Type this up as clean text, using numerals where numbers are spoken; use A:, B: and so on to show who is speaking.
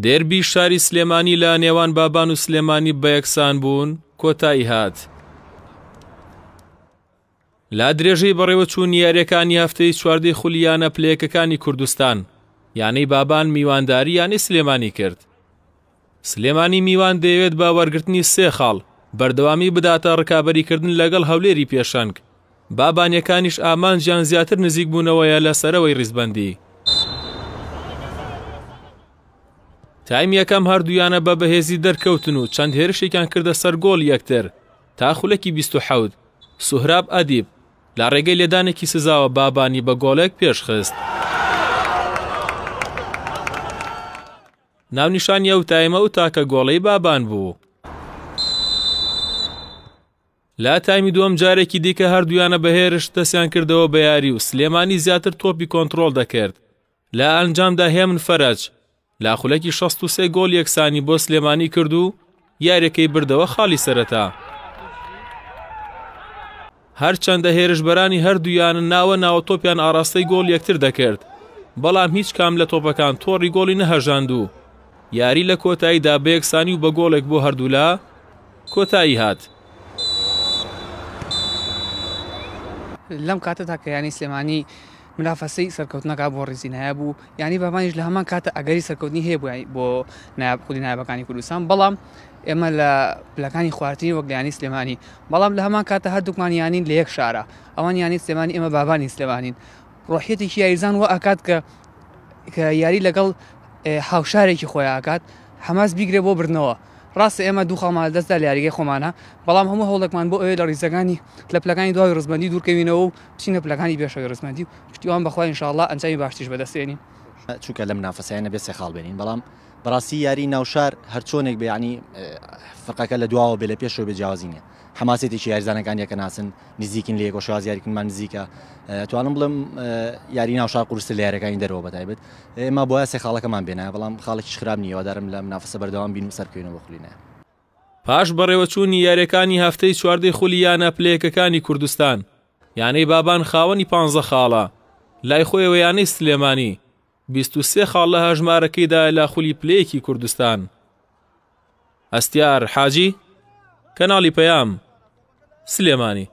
A: دێربی شاری سلێمانی لە نێوان بابان و سلێمانی بەیەکسان بوون کۆتایی هات. لا درێژەی بەڕێوەچوون یاریەکانی هەفتەی چواردەی خولیانە پلەیەکەکانی کوردستان یانەی بابان میوانداری یانی سلێمانی کرد. سلێمانی میوان دەیەوێت بە وەرگرتنی 3 خاڵ بەردەوامی بداتە ڕکابەریکردن لەگەڵ هەولێری پێشەنگ. بابانیەکانیش ئامانجیان زیاتر نزیک بوونەوەیە لەسەرەوەی ڕیزبەندی. تایم یەکەم هەردوویانە بە بەهێزی دەرکەوتن و چەند هێرشێکیان کردە سەر گۆڵ یەکتر تا خولەکی 27 سوهراب ئەدیب لە ڕێگەی لێدانێکی سزاوە بابانی بە گۆڵێک پێشخست. ناونیشانی ئەو تایمە و تاکە گۆڵەی بابان بوو. لا تایمی دووەم جارێکی دیکە هەردوویانە بە هێرش دەستیان کردەوە بە یاری و سلێمانی زیاتر تۆپی کۆنتڕۆڵ دەکرد. لە ئەنجامدا هێمن فەرەج لا خولەکی 63 گۆڵ یەکسانی بۆ سلێمانی کرد و یاریەکەی بردەوە خاڵی سەرەتا. هەرچەندە هێرشبەرانی هەردوویانە ناوە تۆپیان ئاراستەی گۆڵ یەکتر دەکرد بەڵام هیچ کام لە تۆپەکان تۆڕی گۆڵی نەهەژاند و یاری لە کۆتاییدا بە یەکسانی و بە گۆڵێک بۆ هەردوولا کۆتایی هات.
B: لەم کاتەدا کە یانی سلێمانی منافەسەی سەرکەوتنەکە بۆ ڕیزینایە بوو یانی بابانیش لە هەمان کاتە ئەگەری سەرکەوتنی هەیە بۆ خودی نایبەکانی کوردستان بەڵام ئێمە لە پلەکانی خواردنی وەک یانی سلێمانی بەڵام لە هەمان کاتە هەردووکمان یانین لە یەک شارە ئەوان یانی سلێمانی ئێمە بابانی سلێمانین. ڕۆحیەتێکی یاریزان وە ئاکات کە یاری لەگەڵ هاوشارێکی خۆی ئاکات حەماس بیگرێ بۆ بردنەوە. ڕاستە ئێمە دوو خاڵمان دەستدا لە یاریگەی خۆمانە بەڵام هەموو هەوڵێکمان بۆ ئەوەیە لە ڕیزەکانی لە پلەکانی دوای ڕزبەندی دوورکەوینەوە و بچینە پلەکانی پێشەوەی ڕزبەندی و پشتیوان بەخوا ئینشاءڵڵا ئەنجامی باشتریش بەدەستێنین.
C: چونکە لە منافەسەیانە بێ 3 خاڵ بێنین بەڵام بەڕاستی یاری ناوشار هەرچۆنێک بێ ینی فەرقەکە لە دواوە بێ لە پێشەوە بێ جیاوازی نییە. حماسێتێکی یاریزانەکان یەکە ناسن نزیکین لە یەک و شێواز یاریکردنمان نزیکە توانم بڵێم یاری ناوشار قورسە لە یاریەکانی دەرەوە بەتایبەت ئێمە بۆیە 3 خاڵەکەمان بێنایە بەڵام خاڵێکیش خراپ نییە وادارم لە منافەسە بەردەوام بین و سەرکەوینەوە بخولینە.
A: پاش بەڕێوەچوونی یاریەکانی هەفتەی چواردەی خولیانە پلەیەکەکانی کوردستان یانەی بابان خاوەنی 15 خاڵە لای خۆیەوە یانەی سلێمانی 23 خاڵ لە هەژمارەکەیدا لە خولی پلەیەکی کوردستان. ئەستیار حاجی کەناڵی پەیام سلێمانی.